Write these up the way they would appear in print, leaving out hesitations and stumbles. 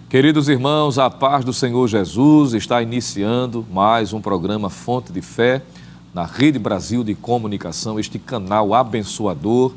Queridos irmãos, a paz do Senhor Jesus. Está iniciando mais um programa Fonte de Fé na Rede Brasil de Comunicação, este canal abençoador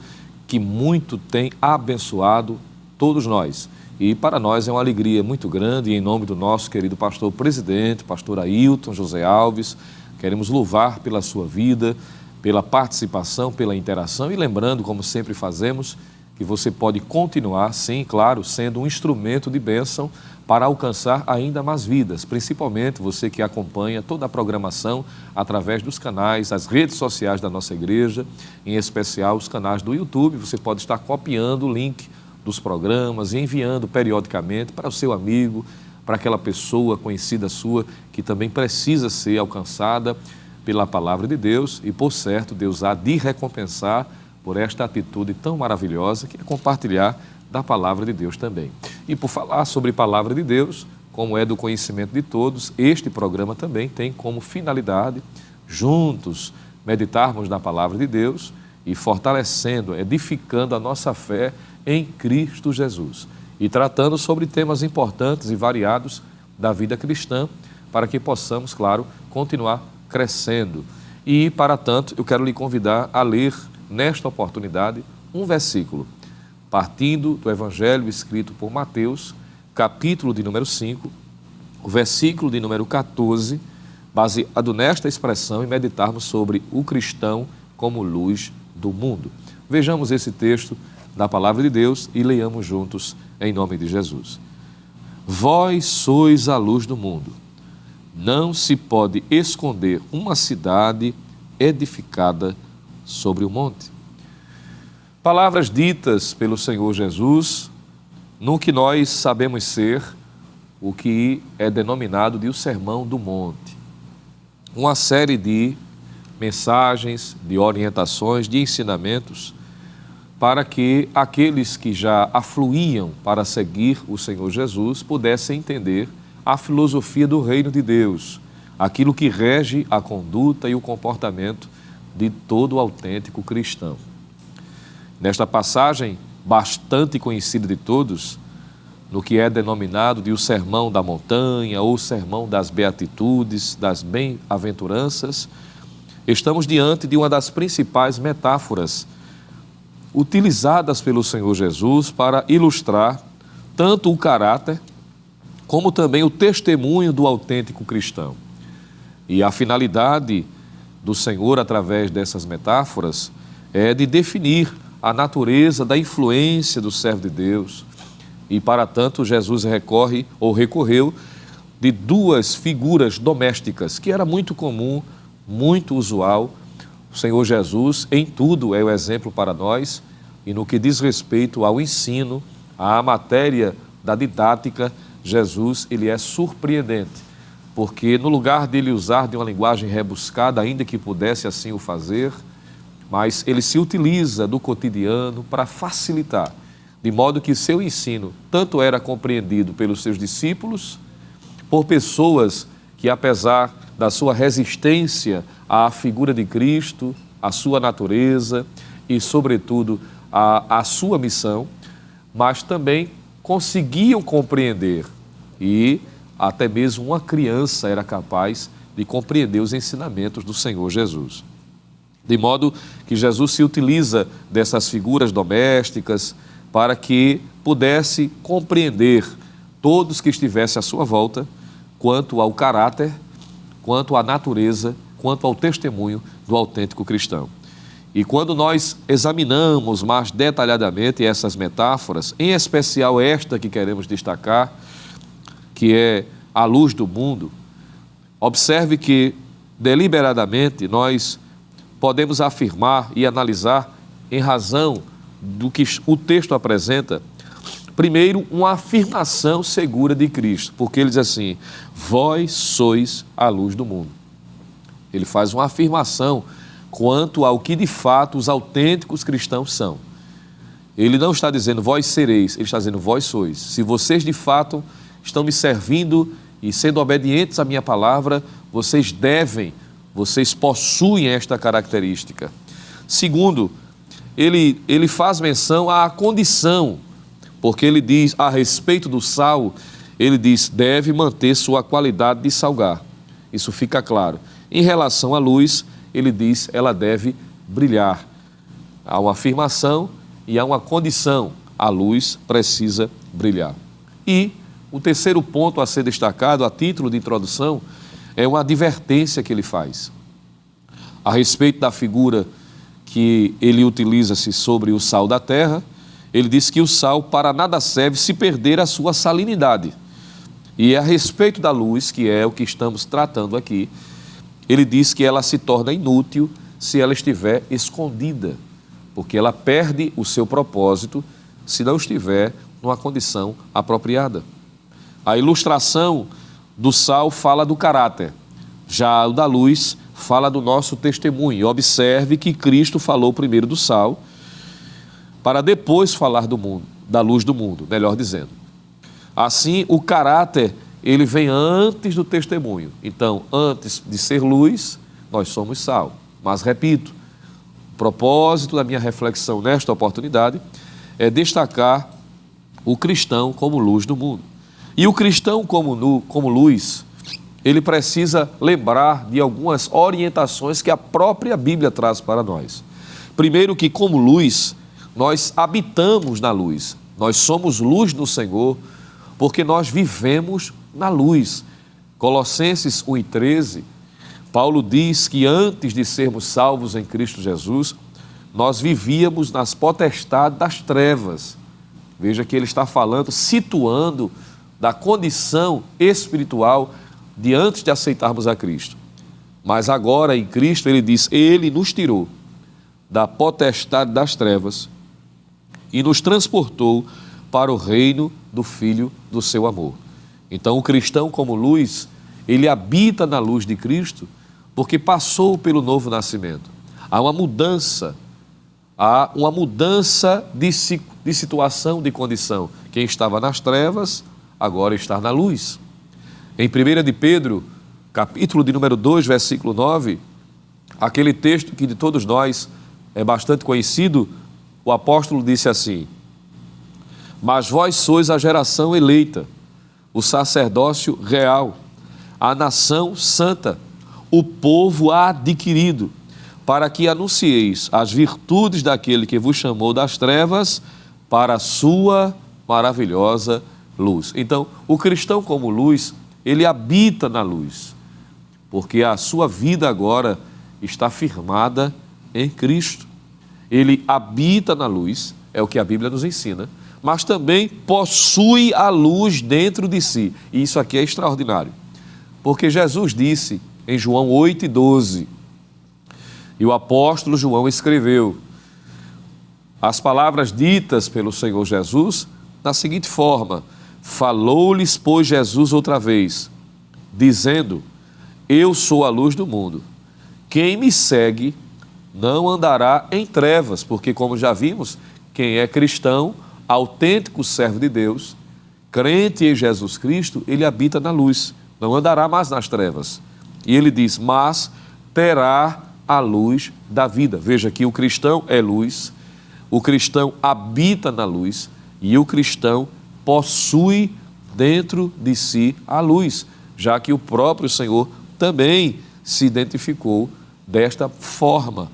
que muito tem abençoado todos nós. E para nós é uma alegria muito grande, e em nome do nosso querido pastor presidente, pastor Ailton José Alves, queremos louvar pela sua vida, pela participação, pela interação, e lembrando, como sempre fazemos, que você pode continuar, sim, claro, sendo um instrumento de bênção para alcançar ainda mais vidas, principalmente você que acompanha toda a programação através dos canais, as redes sociais da nossa igreja, em especial os canais do YouTube. Você pode estar copiando o link dos programas e enviando periodicamente para o seu amigo, para aquela pessoa conhecida sua que também precisa ser alcançada pela palavra de Deus, e por certo Deus há de recompensar por esta atitude tão maravilhosa que é compartilhar da palavra de Deus também. E por falar sobre palavra de Deus, como é do conhecimento de todos, este programa também tem como finalidade juntos meditarmos na palavra de Deus e fortalecendo, edificando a nossa fé em Cristo Jesus e tratando sobre temas importantes e variados da vida cristã para que possamos, claro, continuar crescendo. E, para tanto, eu quero lhe convidar a ler nesta oportunidade um versículo, partindo do Evangelho escrito por Mateus, capítulo de número 5, o versículo de número 14, baseado nesta expressão e meditarmos sobre o cristão como luz do mundo. Vejamos esse texto da palavra de Deus e leiamos juntos em nome de Jesus. Vós sois a luz do mundo. Não se pode esconder uma cidade edificada sobre o monte. Palavras ditas pelo Senhor Jesus no que nós sabemos ser o que é denominado de o Sermão do Monte. Uma série de mensagens, de orientações, de ensinamentos para que aqueles que já afluíam para seguir o Senhor Jesus pudessem entender a filosofia do reino de Deus, aquilo que rege a conduta e o comportamento de todo autêntico cristão. Nesta passagem, bastante conhecida de todos, no que é denominado de o Sermão da Montanha ou Sermão das Beatitudes, das Bem-aventuranças, estamos diante de uma das principais metáforas utilizadas pelo Senhor Jesus para ilustrar tanto o caráter como também o testemunho do autêntico cristão. E a finalidade do Senhor, através dessas metáforas, é de definir a natureza da influência do servo de Deus. E, para tanto, Jesus recorreu de duas figuras domésticas, que era muito comum, muito usual. O Senhor Jesus, em tudo, é o exemplo para nós, e no que diz respeito ao ensino, à matéria da didática, Jesus, ele é surpreendente, porque no lugar dele usar de uma linguagem rebuscada, ainda que pudesse assim o fazer, mas ele se utiliza do cotidiano para facilitar, de modo que seu ensino tanto era compreendido pelos seus discípulos, por pessoas que, apesar da sua resistência à figura de Cristo, à sua natureza e, sobretudo, à sua missão, mas também conseguiam compreender, e até mesmo uma criança era capaz de compreender os ensinamentos do Senhor Jesus. De modo que Jesus se utiliza dessas figuras domésticas para que pudesse compreender todos que estivessem à sua volta quanto ao caráter, quanto à natureza, quanto ao testemunho do autêntico cristão. E quando nós examinamos mais detalhadamente essas metáforas, em especial esta que queremos destacar, que é a luz do mundo, observe que deliberadamente nós podemos afirmar e analisar, em razão do que o texto apresenta, primeiro, uma afirmação segura de Cristo, porque ele diz assim: vós sois a luz do mundo. Ele faz uma afirmação quanto ao que de fato os autênticos cristãos são. Ele não está dizendo vós sereis, ele está dizendo vós sois. Se vocês de fato estão me servindo e sendo obedientes à minha palavra, vocês possuem esta característica. Segundo, ele faz menção à condição, porque ele diz a respeito do sal, ele diz, deve manter sua qualidade de salgar. Isso fica claro. Em relação à luz, ele diz, ela deve brilhar. Há uma afirmação e há uma condição. A luz precisa brilhar. E o terceiro ponto a ser destacado, a título de introdução, é uma advertência que ele faz. A respeito da figura que ele utiliza-se sobre o sal da terra, ele diz que o sal para nada serve se perder a sua salinidade. E a respeito da luz, que é o que estamos tratando aqui, ele diz que ela se torna inútil se ela estiver escondida, porque ela perde o seu propósito se não estiver numa condição apropriada. A ilustração do sal fala do caráter, já o da luz fala do nosso testemunho. Observe que Cristo falou primeiro do sal, para depois falar do mundo, da luz do mundo, melhor dizendo. Assim, o caráter, ele vem antes do testemunho. Então, antes de ser luz, nós somos sal. Mas, repito, o propósito da minha reflexão nesta oportunidade é destacar o cristão como luz do mundo. E o cristão como luz, ele precisa lembrar de algumas orientações que a própria Bíblia traz para nós. Primeiro que, como luz, nós habitamos na luz. Nós somos luz do Senhor, porque nós vivemos na luz. Colossenses 1:13, Paulo diz que antes de sermos salvos em Cristo Jesus, nós vivíamos nas potestades das trevas. Veja que ele está falando, situando da condição espiritual de antes de aceitarmos a Cristo. Mas agora em Cristo ele diz, ele nos tirou da potestade das trevas e nos transportou para o reino do Filho do seu amor. Então o cristão como luz, ele habita na luz de Cristo porque passou pelo novo nascimento. Há uma mudança de situação, de condição. Quem estava nas trevas, agora está na luz. Em 1 de Pedro, capítulo de número 2, versículo 9, aquele texto que de todos nós é bastante conhecido, o apóstolo disse assim, mas vós sois a geração eleita, o sacerdócio real, a nação santa, o povo adquirido, para que anuncieis as virtudes daquele que vos chamou das trevas para a sua maravilhosa luz. Então, o cristão como luz, ele habita na luz, porque a sua vida agora está firmada em Cristo. Ele habita na luz, é o que a Bíblia nos ensina, mas também possui a luz dentro de si. E isso aqui é extraordinário, porque Jesus disse em João 8:12, e o apóstolo João escreveu as palavras ditas pelo Senhor Jesus da seguinte forma, falou-lhes, pois, Jesus outra vez, dizendo, eu sou a luz do mundo, quem me segue não andará em trevas, porque como já vimos, quem é cristão, autêntico servo de Deus, crente em Jesus Cristo, ele habita na luz, não andará mais nas trevas. E ele diz, mas terá a luz da vida. Veja que o cristão é luz, o cristão habita na luz e o cristão possui dentro de si a luz, já que o próprio Senhor também se identificou desta forma.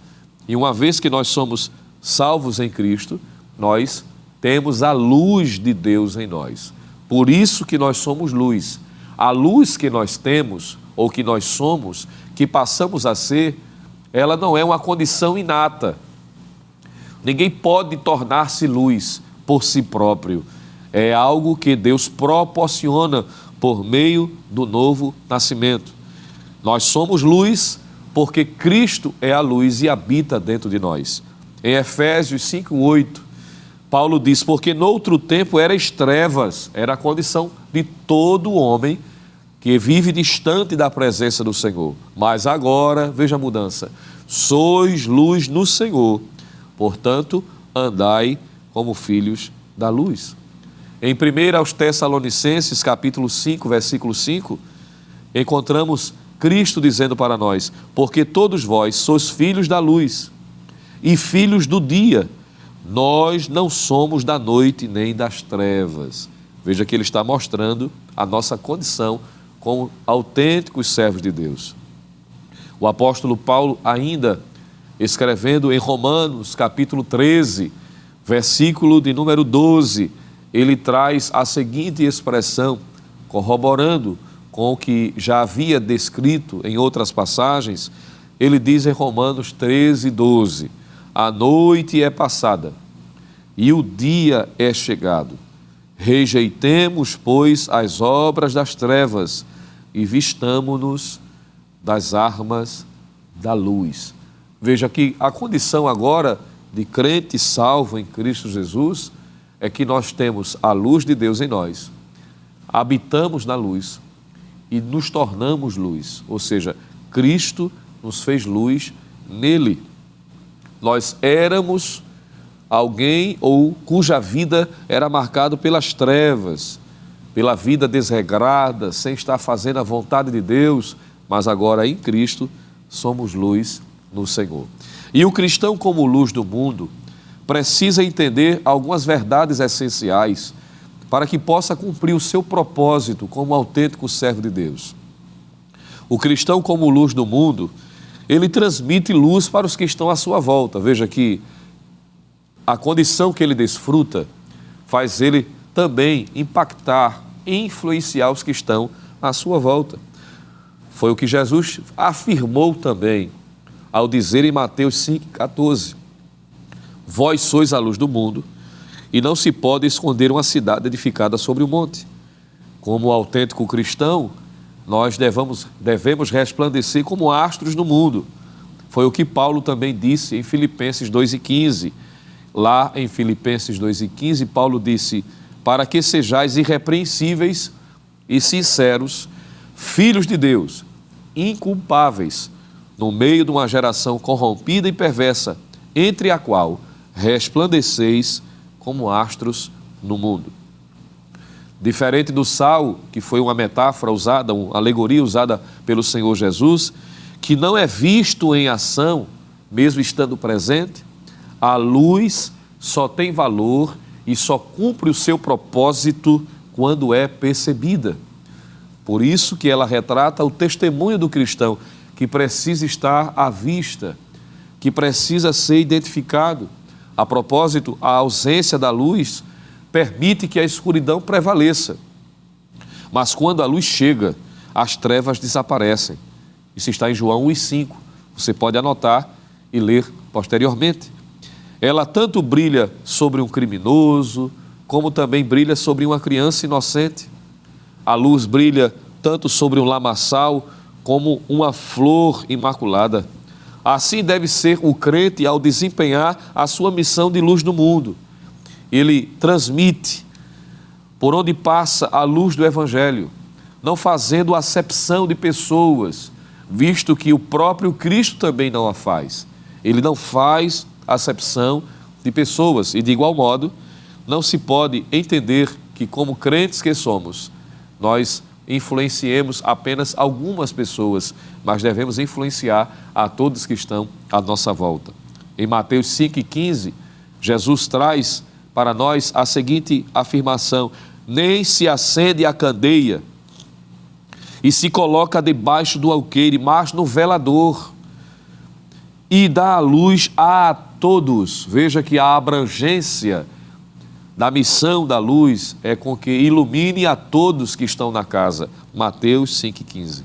E uma vez que nós somos salvos em Cristo, nós temos a luz de Deus em nós. Por isso que nós somos luz. A luz que nós temos, ou que nós somos, que passamos a ser, ela não é uma condição inata. Ninguém pode tornar-se luz por si próprio. É algo que Deus proporciona por meio do novo nascimento. Nós somos luz porque Cristo é a luz e habita dentro de nós. Em Efésios 5:8, Paulo diz, porque noutro tempo erais trevas, era a condição de todo homem que vive distante da presença do Senhor. Mas agora, veja a mudança, sois luz no Senhor, portanto, andai como filhos da luz. Em 1 aos Tessalonicenses, capítulo 5, versículo 5, encontramos Cristo dizendo para nós, porque todos vós sois filhos da luz e filhos do dia, nós não somos da noite nem das trevas. Veja que ele está mostrando a nossa condição como autênticos servos de Deus. O apóstolo Paulo, ainda escrevendo em Romanos, capítulo 13, versículo de número 12, ele traz a seguinte expressão, corroborando com o que já havia descrito em outras passagens. Ele diz em Romanos 13, 12, a noite é passada e o dia é chegado. Rejeitemos, pois, as obras das trevas e vistamo-nos das armas da luz. Veja que a condição agora de crente salvo em Cristo Jesus é que nós temos a luz de Deus em nós, habitamos na luz e nos tornamos luz, ou seja, Cristo nos fez luz nele. Nós éramos alguém ou cuja vida era marcada pelas trevas, pela vida desregrada, sem estar fazendo a vontade de Deus, mas agora em Cristo somos luz no Senhor. E o cristão, como luz do mundo, precisa entender algumas verdades essenciais para que possa cumprir o seu propósito como autêntico servo de Deus. O cristão, como luz do mundo, ele transmite luz para os que estão à sua volta. Veja que a condição que ele desfruta faz ele também impactar e influenciar os que estão à sua volta. Foi o que Jesus afirmou também ao dizer em Mateus 5,14: vós sois a luz do mundo e não se pode esconder uma cidade edificada sobre um monte. Como autêntico cristão, nós devemos resplandecer como astros no mundo. Foi o que Paulo também disse em Filipenses 2,15. Lá em Filipenses 2,15, Paulo disse: para que sejais irrepreensíveis e sinceros, filhos de Deus, inculpáveis, no meio de uma geração corrompida e perversa, entre a qual resplandeceis como astros no mundo. Diferente do sal, que foi uma metáfora usada, uma alegoria usada pelo Senhor Jesus, que não é visto em ação, mesmo estando presente, a luz só tem valor e só cumpre o seu propósito quando é percebida. Por isso que ela retrata o testemunho do cristão, que precisa estar à vista, que precisa ser identificado. A propósito, a ausência da luz permite que a escuridão prevaleça. Mas quando a luz chega, as trevas desaparecem. Isso está em João 1,5. Você pode anotar e ler posteriormente. Ela tanto brilha sobre um criminoso, como também brilha sobre uma criança inocente. A luz brilha tanto sobre um lamaçal, como uma flor imaculada. Assim deve ser o crente ao desempenhar a sua missão de luz do mundo. Ele transmite por onde passa a luz do Evangelho, não fazendo acepção de pessoas, visto que o próprio Cristo também não a faz. Ele não faz acepção de pessoas e, de igual modo, não se pode entender que, como crentes que somos, nós influenciemos apenas algumas pessoas, mas devemos influenciar a todos que estão à nossa volta. Em Mateus 5,15, Jesus traz para nós a seguinte afirmação: nem se acende a candeia e se coloca debaixo do alqueire, mas no velador, e dá a luz a todos. Veja que a abrangência da missão da luz é com que ilumine a todos que estão na casa. Mateus 5,15.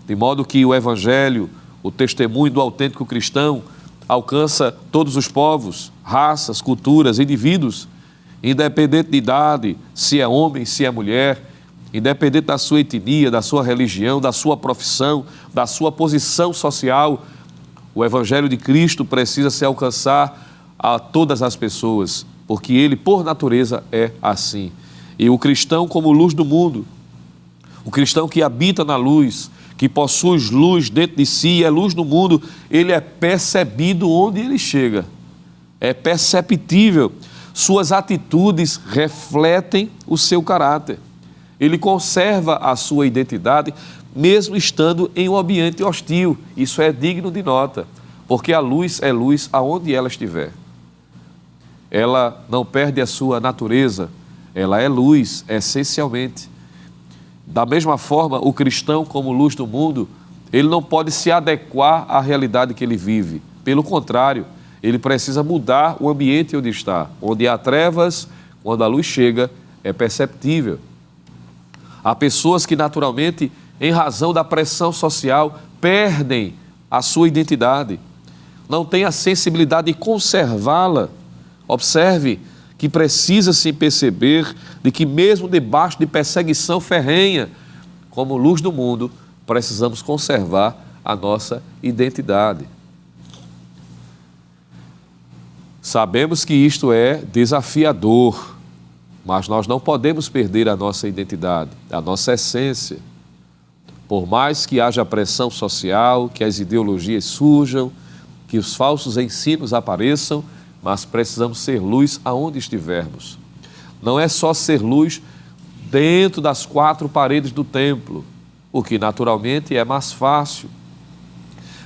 De modo que o Evangelho, o testemunho do autêntico cristão, alcança todos os povos, raças, culturas, indivíduos, independente de idade, se é homem, se é mulher, independente da sua etnia, da sua religião, da sua profissão, da sua posição social. O Evangelho de Cristo precisa se alcançar a todas as pessoas, porque ele, por natureza, é assim. E o cristão, como luz do mundo, o cristão que habita na luz, que possui luz dentro de si, é luz no mundo, ele é percebido onde ele chega, é perceptível. Suas atitudes refletem o seu caráter. Ele conserva a sua identidade, mesmo estando em um ambiente hostil. Isso é digno de nota, porque a luz é luz aonde ela estiver. Ela não perde a sua natureza, ela é luz, essencialmente. Da mesma forma, o cristão, como luz do mundo, ele não pode se adequar à realidade que ele vive. Pelo contrário, ele precisa mudar o ambiente onde está. Onde há trevas, quando a luz chega, é perceptível. Há pessoas que naturalmente, em razão da pressão social, perdem a sua identidade. Não têm a sensibilidade de conservá-la. Observe que precisa se perceber de que mesmo debaixo de perseguição ferrenha, como luz do mundo, precisamos conservar a nossa identidade. Sabemos que isto é desafiador, mas nós não podemos perder a nossa identidade, a nossa essência. Por mais que haja pressão social, que as ideologias surjam, que os falsos ensinos apareçam, mas precisamos ser luz aonde estivermos. Não é só ser luz dentro das 4 paredes do templo, o que naturalmente é mais fácil,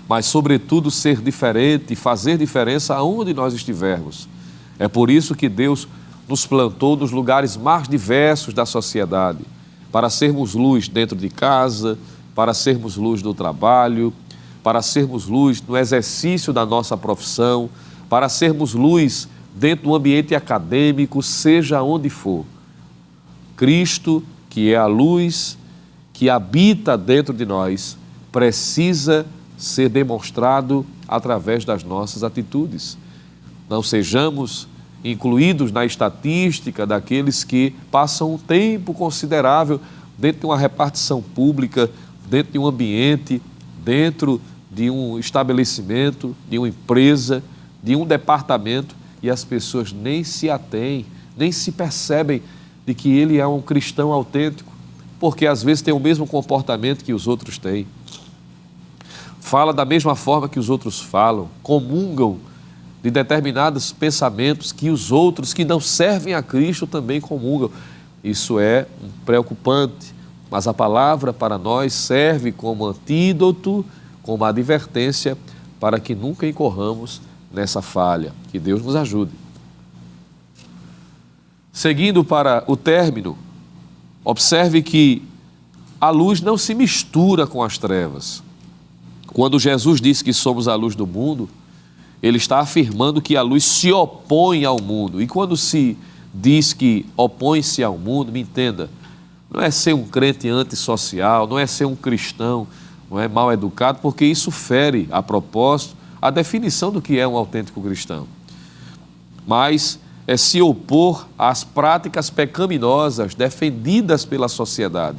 mas sobretudo ser diferente e fazer diferença aonde nós estivermos. É por isso que Deus nos plantou nos lugares mais diversos da sociedade, para sermos luz dentro de casa, para sermos luz no trabalho, para sermos luz no exercício da nossa profissão, para sermos luz dentro do ambiente acadêmico, seja onde for. Cristo, que é a luz que habita dentro de nós, precisa ser demonstrado através das nossas atitudes. Não sejamos incluídos na estatística daqueles que passam um tempo considerável dentro de uma repartição pública, dentro de um ambiente, dentro de um estabelecimento, de uma empresa, de um departamento, e as pessoas nem se atêm, nem se percebem de que ele é um cristão autêntico, porque às vezes tem o mesmo comportamento que os outros têm. Fala da mesma forma que os outros falam, comungam de determinados pensamentos que os outros que não servem a Cristo também comungam. Isso é preocupante, mas a palavra para nós serve como antídoto, como advertência, para que nunca incorramos nessa falha. Que Deus nos ajude. Seguindo para o término, observe que a luz não se mistura com as trevas. Quando Jesus disse que somos a luz do mundo, ele está afirmando que a luz se opõe ao mundo. E quando se diz que opõe-se ao mundo, me entenda, não é ser um crente antissocial, não é ser um cristão, não é mal educado, porque isso fere, a propósito, a definição do que é um autêntico cristão. Mas é se opor às práticas pecaminosas defendidas pela sociedade,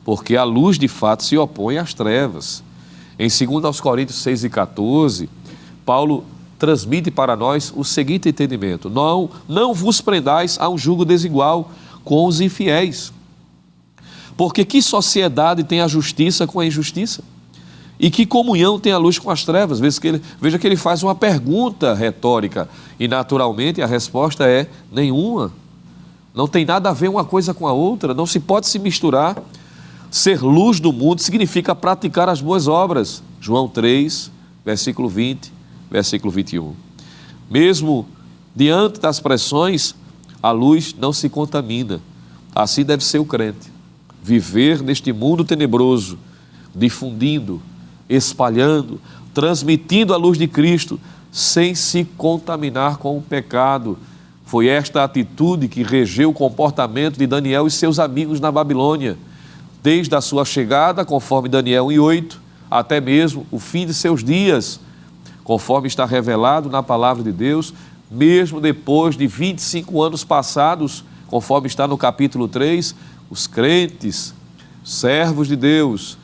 porque a luz de fato se opõe às trevas. Em 2 Coríntios 6:14, Paulo transmite para nós o seguinte entendimento: não vos prendais a um jugo desigual com os infiéis. Porque que sociedade tem a justiça com a injustiça? E que comunhão tem a luz com as trevas? Veja que ele faz uma pergunta retórica e naturalmente a resposta é nenhuma. Não tem nada a ver uma coisa com a outra, não se pode se misturar. Ser luz do mundo significa praticar as boas obras. João 3, versículo 20, versículo 21. Mesmo diante das pressões, a luz não se contamina. Assim deve ser o crente. Viver neste mundo tenebroso, difundindo, espalhando, transmitindo a luz de Cristo, sem se contaminar com o pecado. Foi esta atitude que regeu o comportamento de Daniel e seus amigos na Babilônia, desde a sua chegada, conforme Daniel 1:8, até mesmo o fim de seus dias, conforme está revelado na palavra de Deus, mesmo depois de 25 anos passados, conforme está no capítulo 3, os crentes, servos de Deus,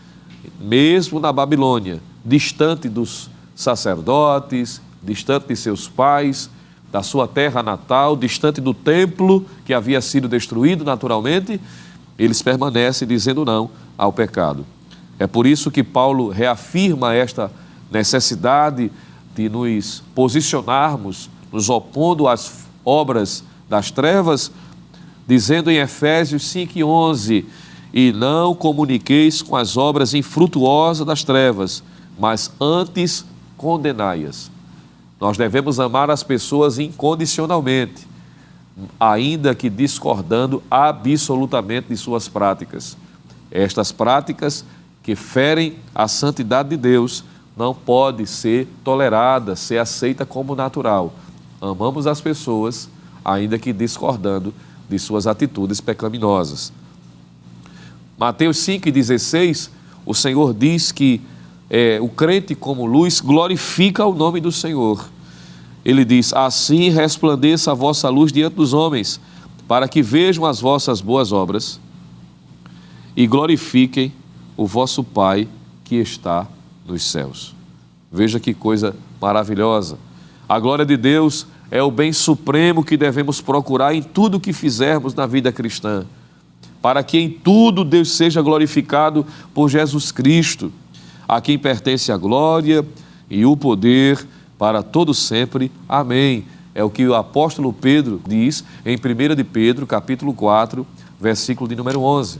mesmo na Babilônia, distante dos sacerdotes, distante de seus pais, da sua terra natal, distante do templo que havia sido destruído naturalmente, eles permanecem dizendo não ao pecado. É por isso que Paulo reafirma esta necessidade de nos posicionarmos, nos opondo às obras das trevas, dizendo em Efésios 5:11, e não comuniqueis com as obras infrutuosas das trevas, mas antes condenai-as. Nós devemos amar as pessoas incondicionalmente, ainda que discordando absolutamente de suas práticas. Estas práticas que ferem a santidade de Deus não pode ser tolerada, ser aceita como natural. Amamos as pessoas, ainda que discordando de suas atitudes pecaminosas. Mateus 5,16, o Senhor diz que o crente como luz glorifica o nome do Senhor. Ele diz: assim resplandeça a vossa luz diante dos homens, para que vejam as vossas boas obras e glorifiquem o vosso Pai que está nos céus. Veja que coisa maravilhosa. A glória de Deus é o bem supremo que devemos procurar em tudo que fizermos na vida cristã, para que em tudo Deus seja glorificado por Jesus Cristo, a quem pertence a glória e o poder para todo sempre. Amém. É o que o apóstolo Pedro diz em 1 de Pedro, capítulo 4, versículo de número 11.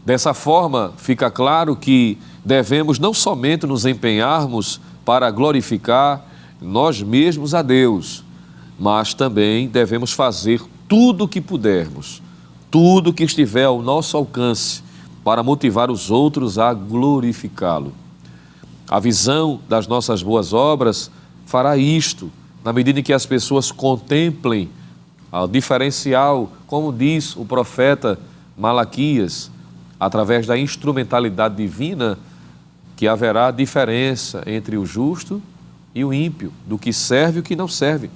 Dessa forma, fica claro que devemos não somente nos empenharmos para glorificar nós mesmos a Deus, mas também devemos fazer tudo o que pudermos, tudo que estiver ao nosso alcance, para motivar os outros a glorificá-lo. A visão das nossas boas obras fará isto, na medida em que as pessoas contemplem o diferencial, como diz o profeta Malaquias, através da instrumentalidade divina, que haverá diferença entre o justo e o ímpio, do que serve e o que não serve.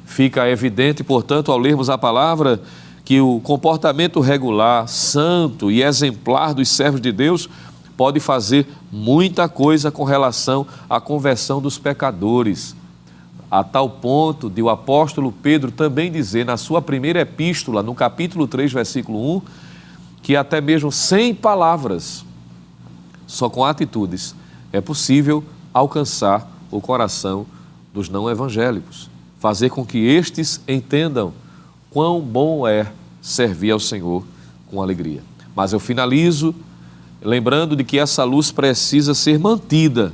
Fica evidente, portanto, ao lermos a palavra, que o comportamento regular, santo e exemplar dos servos de Deus pode fazer muita coisa com relação à conversão dos pecadores, a tal ponto de o apóstolo Pedro também dizer na sua primeira epístola, no capítulo 3, versículo 1, que até mesmo sem palavras, só com atitudes, é possível alcançar o coração dos não evangélicos, fazer com que estes entendam quão bom é servir ao Senhor com alegria. Mas eu finalizo lembrando de que essa luz precisa ser mantida,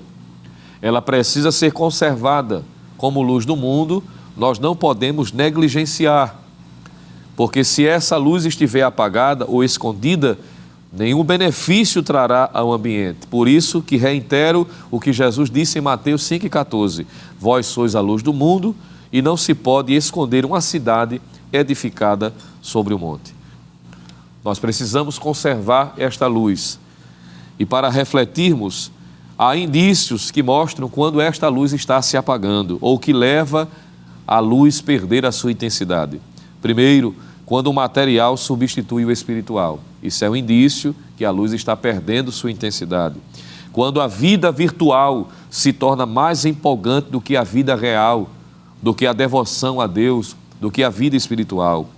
ela precisa ser conservada. Como luz do mundo, nós não podemos negligenciar, porque se essa luz estiver apagada ou escondida, nenhum benefício trará ao ambiente. Por isso que reitero o que Jesus disse em Mateus 5,14: vós sois a luz do mundo e não se pode esconder uma cidade edificada sobre o monte. Nós precisamos conservar esta luz. E para refletirmos, há indícios que mostram quando esta luz está se apagando ou que leva a luz perder a sua intensidade. Primeiro, quando o material substitui o espiritual. Isso é um indício que a luz está perdendo sua intensidade. Quando a vida virtual se torna mais empolgante do que a vida real, do que a devoção a Deus, do que a vida espiritual.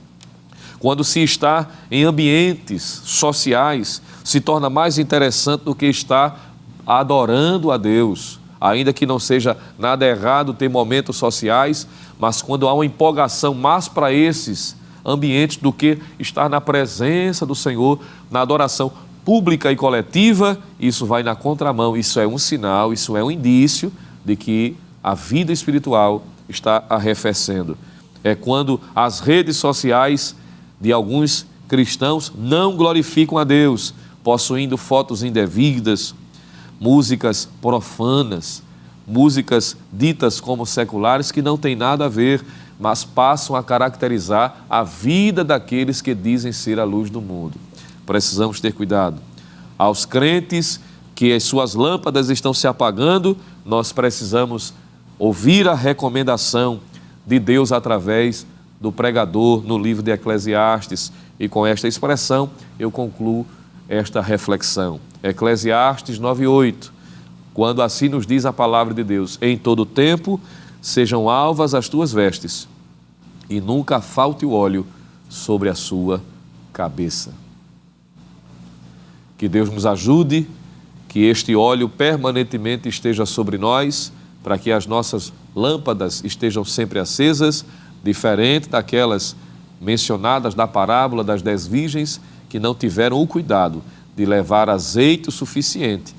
Quando se está em ambientes sociais, se torna mais interessante do que estar adorando a Deus, ainda que não seja nada errado ter momentos sociais, mas quando há uma empolgação mais para esses ambientes do que estar na presença do Senhor, na adoração pública e coletiva, isso vai na contramão. Isso é um sinal, isso é um indício de que a vida espiritual está arrefecendo. É quando as redes sociais de alguns cristãos não glorificam a Deus, possuindo fotos indevidas, músicas profanas, músicas ditas como seculares que não têm nada a ver, mas passam a caracterizar a vida daqueles que dizem ser a luz do mundo. Precisamos ter cuidado. Aos crentes que as suas lâmpadas estão se apagando, nós precisamos ouvir a recomendação de Deus através do pregador no livro de Eclesiastes. E com esta expressão eu concluo esta reflexão. Eclesiastes 9:8, quando assim nos diz a palavra de Deus: em todo tempo sejam alvas as tuas vestes e nunca falte o óleo sobre a sua cabeça. Que Deus nos ajude, que este óleo permanentemente esteja sobre nós, para que as nossas lâmpadas estejam sempre acesas, diferente daquelas mencionadas na parábola das 10 virgens que não tiveram o cuidado de levar azeite o suficiente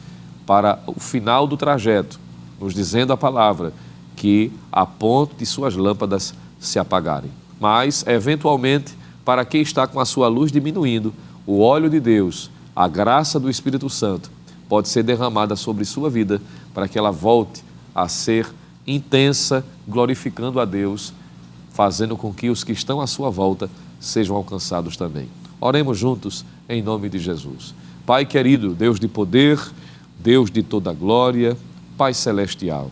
para o final do trajeto, nos dizendo a palavra que a ponto de suas lâmpadas se apagarem. mas, eventualmente, para quem está com a sua luz diminuindo, o óleo de Deus, a graça do Espírito Santo, pode ser derramada sobre sua vida para que ela volte a ser intensa, glorificando a Deus, fazendo com que os que estão à sua volta sejam alcançados também. Oremos juntos em nome de Jesus. Pai querido, Deus de poder, Deus de toda glória, Pai celestial,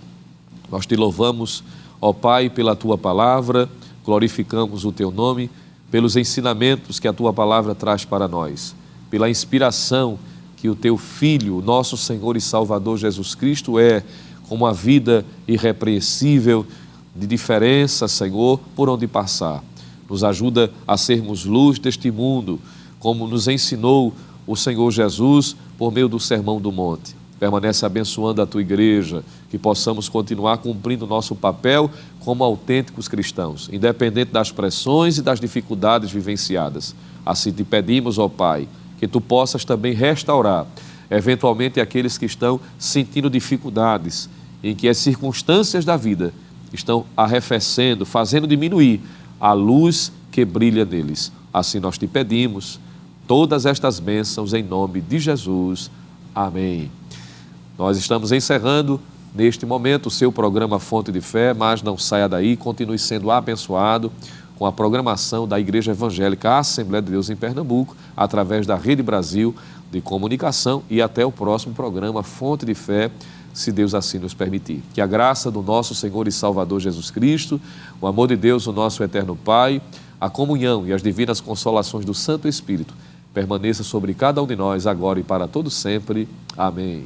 nós te louvamos, ó Pai, pela Tua palavra, glorificamos o Teu nome, pelos ensinamentos que a Tua palavra traz para nós, pela inspiração que o Teu Filho, nosso Senhor e Salvador Jesus Cristo é, com uma vida irrepreensível, de diferença, Senhor, por onde passar. Nos ajuda a sermos luz deste mundo, como nos ensinou o Senhor Jesus por meio do Sermão do Monte. Permanece abençoando a Tua igreja, que possamos continuar cumprindo o nosso papel como autênticos cristãos, independente das pressões e das dificuldades vivenciadas. Assim te pedimos, ó Pai, que Tu possas também restaurar, eventualmente, aqueles que estão sentindo dificuldades, em que as circunstâncias da vida estão arrefecendo, fazendo diminuir a luz que brilha neles. Assim nós te pedimos todas estas bênçãos em nome de Jesus. Amém. Nós estamos encerrando neste momento o seu programa Fonte de Fé, mas não saia daí, continue sendo abençoado com a programação da Igreja Evangélica Assembleia de Deus em Pernambuco, através da Rede Brasil de Comunicação, e até o próximo programa Fonte de Fé, se Deus assim nos permitir. Que a graça do nosso Senhor e Salvador Jesus Cristo, o amor de Deus, o nosso eterno Pai, a comunhão e as divinas consolações do Santo Espírito permaneça sobre cada um de nós agora e para todo sempre. Amém.